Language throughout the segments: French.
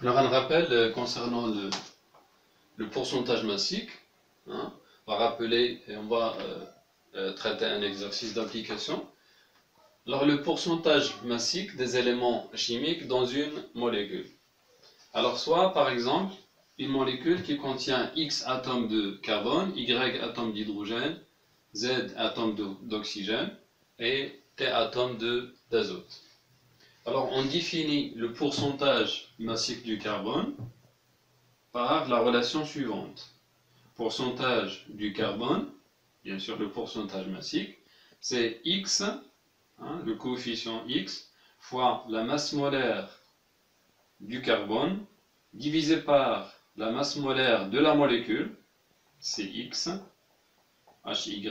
Alors un rappel concernant le pourcentage massique. Hein, on va rappeler et on va traiter un exercice d'application. Alors le pourcentage massique des éléments chimiques dans une molécule. Alors soit par exemple une molécule qui contient X atomes de carbone, Y atomes d'hydrogène, Z atomes d'oxygène et T atomes d'azote. Alors on définit le pourcentage massique du carbone par la relation suivante. Pourcentage du carbone, bien sûr le pourcentage massique, c'est X, hein, le coefficient X, fois la masse molaire du carbone, divisé par la masse molaire de la molécule, c'est X, HY,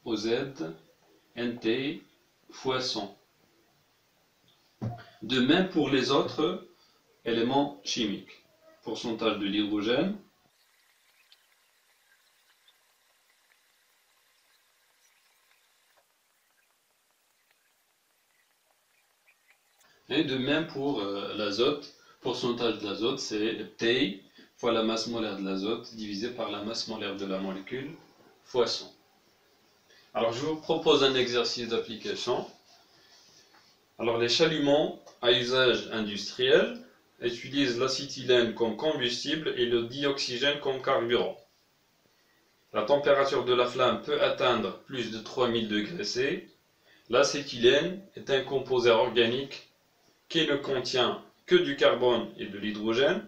OZ, NT, fois 100. De même pour les autres éléments chimiques. Pourcentage de l'hydrogène, et de même pour l'azote, pourcentage de l'azote, c'est T fois la masse molaire de l'azote divisé par la masse molaire de la molécule fois 100. Alors je vous propose un exercice d'application. Alors les chalumeaux à usage industriel utilisent l'acétylène comme combustible et le dioxygène comme carburant. La température de la flamme peut atteindre plus de 3000 degrés C. L'acétylène est un composé organique qui ne contient que du carbone et de l'hydrogène.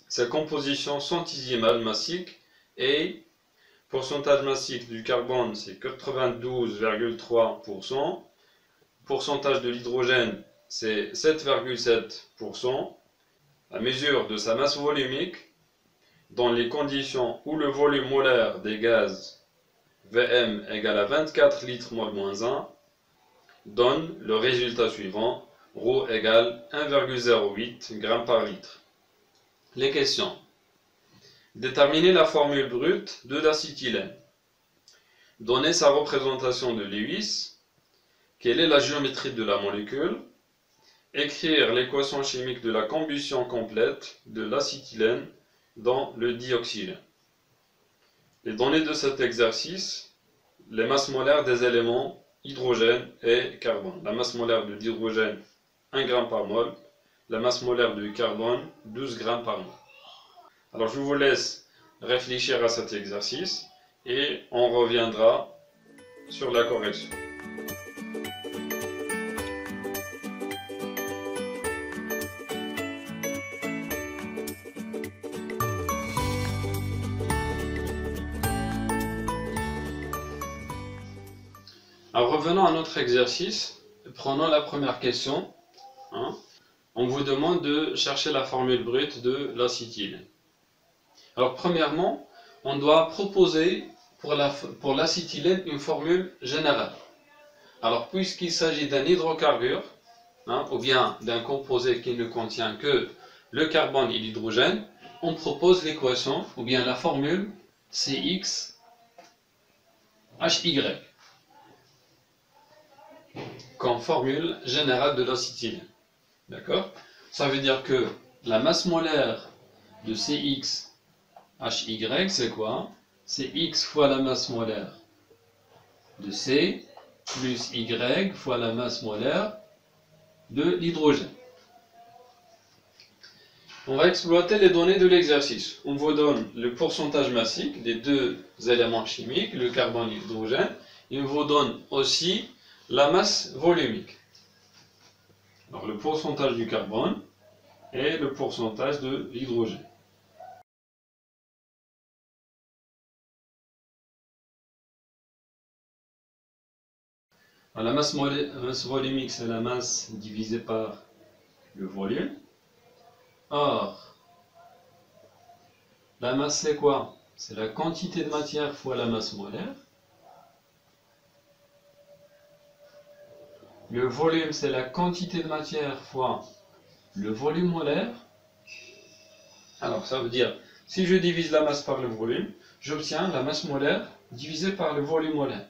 Sa composition centésimale massique est pourcentage massique du carbone, c'est 92,3%. Pourcentage de l'hydrogène, c'est 7,7%. La mesure de sa masse volumique, dans les conditions où le volume molaire des gaz Vm égale à 24 litres mol moins 1, donne le résultat suivant, ρ égale 1,08 g par litre. Les questions. Déterminer la formule brute de l'acétylène. Donner sa représentation de Lewis. Quelle est la géométrie de la molécule? Écrire l'équation chimique de la combustion complète de l'acétylène dans le dioxygène. Les données de cet exercice, les masses molaires des éléments hydrogène et carbone. La masse molaire de l'hydrogène, 1 g par mol. La masse molaire du carbone, 12 g par mol. Alors je vous laisse réfléchir à cet exercice et on reviendra sur la correction. Alors revenons à notre exercice. Prenons la première question. Hein. On vous demande de chercher la formule brute de l'acétylène. Alors premièrement, on doit proposer pour l'acétylène une formule générale. Alors puisqu'il s'agit d'un hydrocarbure, hein, ou bien d'un composé qui ne contient que le carbone et l'hydrogène, on propose l'équation, ou bien la formule CXHY. Comme formule générale de l'acétylène. D'accord? Ça veut dire que la masse molaire de CXHY, c'est quoi? C'est X fois la masse molaire de C plus Y fois la masse molaire de l'hydrogène. On va exploiter les données de l'exercice. On vous donne le pourcentage massique des deux éléments chimiques, le carbone et l'hydrogène. Et on vous donne aussi la masse volumique. Alors le pourcentage du carbone et le pourcentage de l'hydrogène. La masse volumique, c'est la masse divisée par le volume. Or, la masse, c'est quoi? C'est la quantité de matière fois la masse molaire. Le volume, c'est la quantité de matière fois le volume molaire. Alors, ça veut dire, si je divise la masse par le volume, j'obtiens la masse molaire divisée par le volume molaire.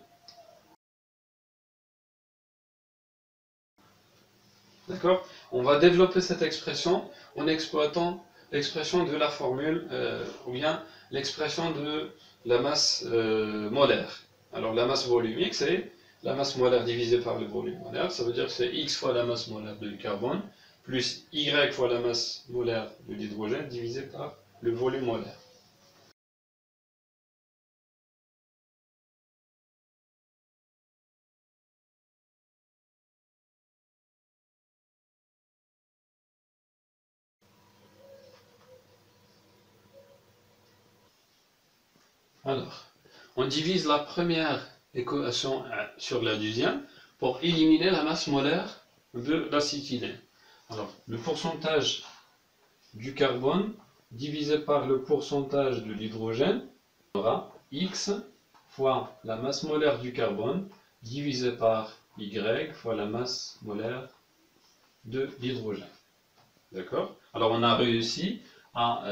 D'accord? On va développer cette expression en exploitant l'expression de la formule, ou bien l'expression de la masse molaire. Alors la masse volumique, c'est la masse molaire divisée par le volume molaire. Ça veut dire que c'est X fois la masse molaire du carbone, plus Y fois la masse molaire de l'hydrogène, divisé par le volume molaire. Alors, on divise la première équation sur la deuxième pour éliminer la masse molaire de l'acétylène. Alors, le pourcentage du carbone divisé par le pourcentage de l'hydrogène aura X fois la masse molaire du carbone divisé par Y fois la masse molaire de l'hydrogène. D'accord? Alors, on a réussi à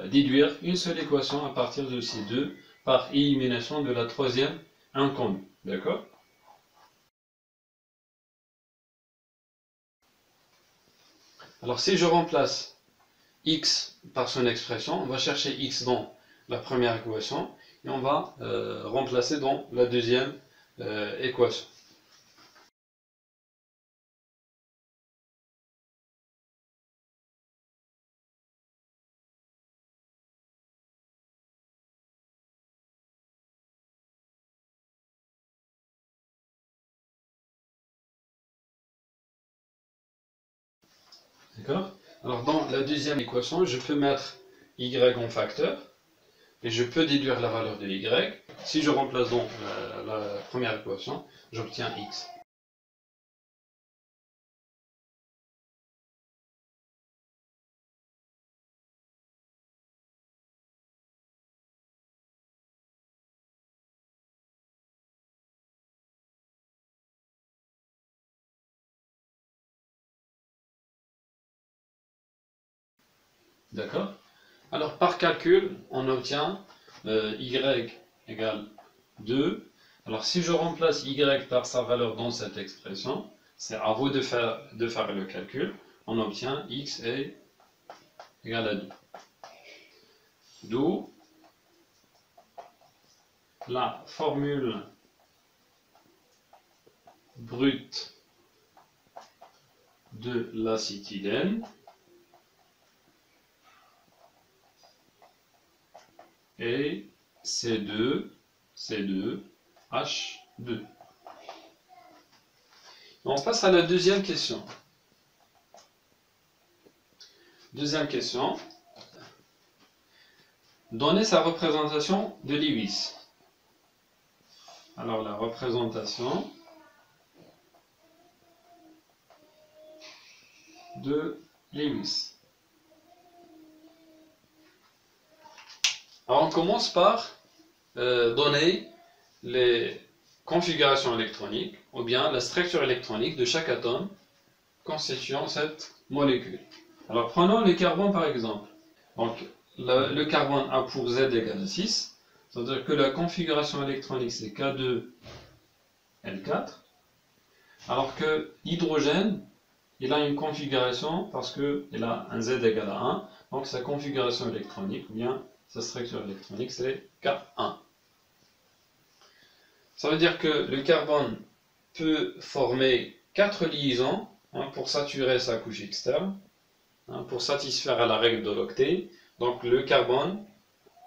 déduire une seule équation à partir de ces deux par élimination de la troisième inconnue. D'accord? Alors si je remplace x par son expression, on va chercher x dans la première équation et on va remplacer dans la deuxième équation. D'accord? Alors dans la deuxième équation, je peux mettre y en facteur et je peux déduire la valeur de y. Si je remplace dans la première équation, j'obtiens x. D'accord? Alors par calcul, on obtient y égale 2. Alors si je remplace y par sa valeur dans cette expression, c'est à vous de faire le calcul, on obtient x est égal à 2. D'où la formule brute de l'acétylène et C2H2. On passe à la deuxième question. Deuxième question. Donnez sa représentation de Lewis. Alors la représentation de Lewis. Alors on commence par donner les configurations électroniques ou bien la structure électronique de chaque atome constituant cette molécule. Alors prenons le carbone par exemple. Donc le carbone a pour Z égale à 6, c'est-à-dire que la configuration électronique c'est K2L4, alors que l'hydrogène il a une configuration parce qu'il a un Z égale à 1, donc sa configuration électronique ou bien sa structure électronique c'est K1. Ça veut dire que le carbone peut former 4 liaisons pour saturer sa couche externe, pour satisfaire à la règle de l'octet. Donc le carbone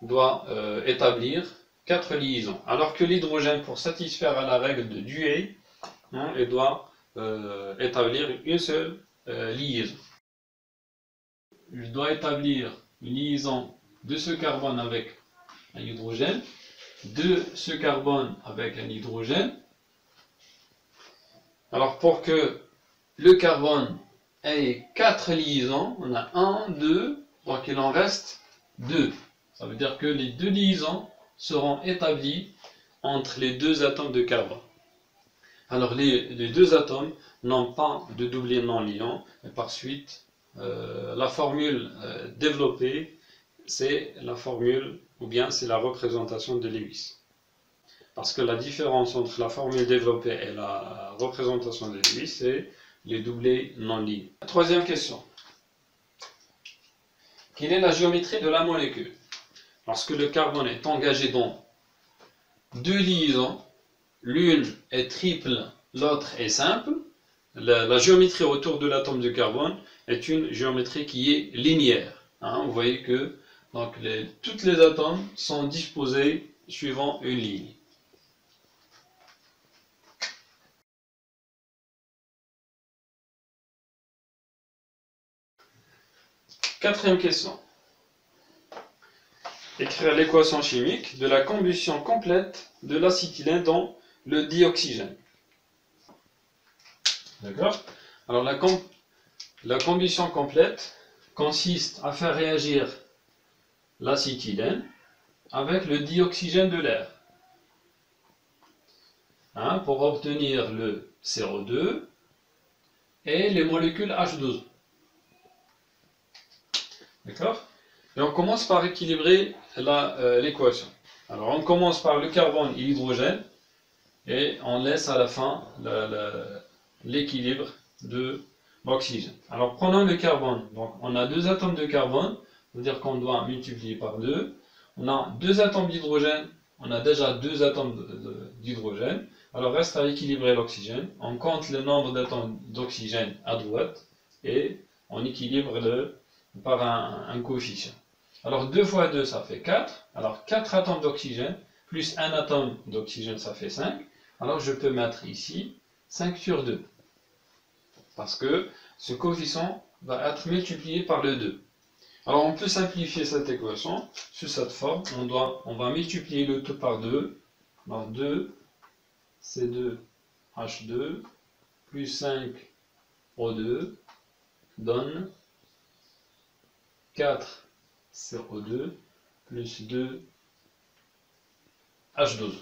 doit établir 4 liaisons, alors que l'hydrogène, pour satisfaire à la règle de Dewey, il doit établir une seule liaison. Il doit établir une liaison de ce carbone avec un hydrogène, de ce carbone avec un hydrogène. Alors pour que le carbone ait 4 liaisons, on a 1, 2, donc il en reste 2. Ça veut dire que les 2 liaisons seront établies entre les 2 atomes de carbone. Alors les 2 atomes n'ont pas de doublet non liant, et par suite la formule développée c'est la formule ou bien c'est la représentation de Lewis. Parce que la différence entre la formule développée et la représentation de Lewis, c'est les doublés non liés. Troisième question. Quelle est la géométrie de la molécule? Lorsque le carbone est engagé dans deux liaisons, l'une est triple, l'autre est simple, la géométrie autour de l'atome de carbone est une géométrie qui est linéaire. Vous voyez que donc, tous les atomes sont disposés suivant une ligne. Quatrième question. Écrire l'équation chimique de la combustion complète de l'acétylène dans le dioxygène. D'accord? Alors la combustion complète consiste à faire réagir l'acétylène avec le dioxygène de l'air pour obtenir le CO2 et les molécules H12. D'accord? Et on commence par équilibrer l'équation. Alors on commence par le carbone et l'hydrogène et on laisse à la fin l'équilibre de l'oxygène. Alors prenons le carbone. Donc on a deux atomes de carbone, c'est-à-dire qu'on doit multiplier par 2. On a deux atomes d'hydrogène, on a déjà deux atomes d'hydrogène. Alors reste à équilibrer l'oxygène. On compte le nombre d'atomes d'oxygène à droite et on équilibre par un coefficient. Alors 2 fois 2 ça fait 4. Alors 4 atomes d'oxygène plus un atome d'oxygène ça fait 5. Alors je peux mettre ici 5 sur 2. Parce que ce coefficient va être multiplié par le 2. Alors on peut simplifier cette équation sous cette forme. On va multiplier le tout par 2. Alors 2 C2H2 plus 5 O2 donne 4 CO2 plus 2 H12.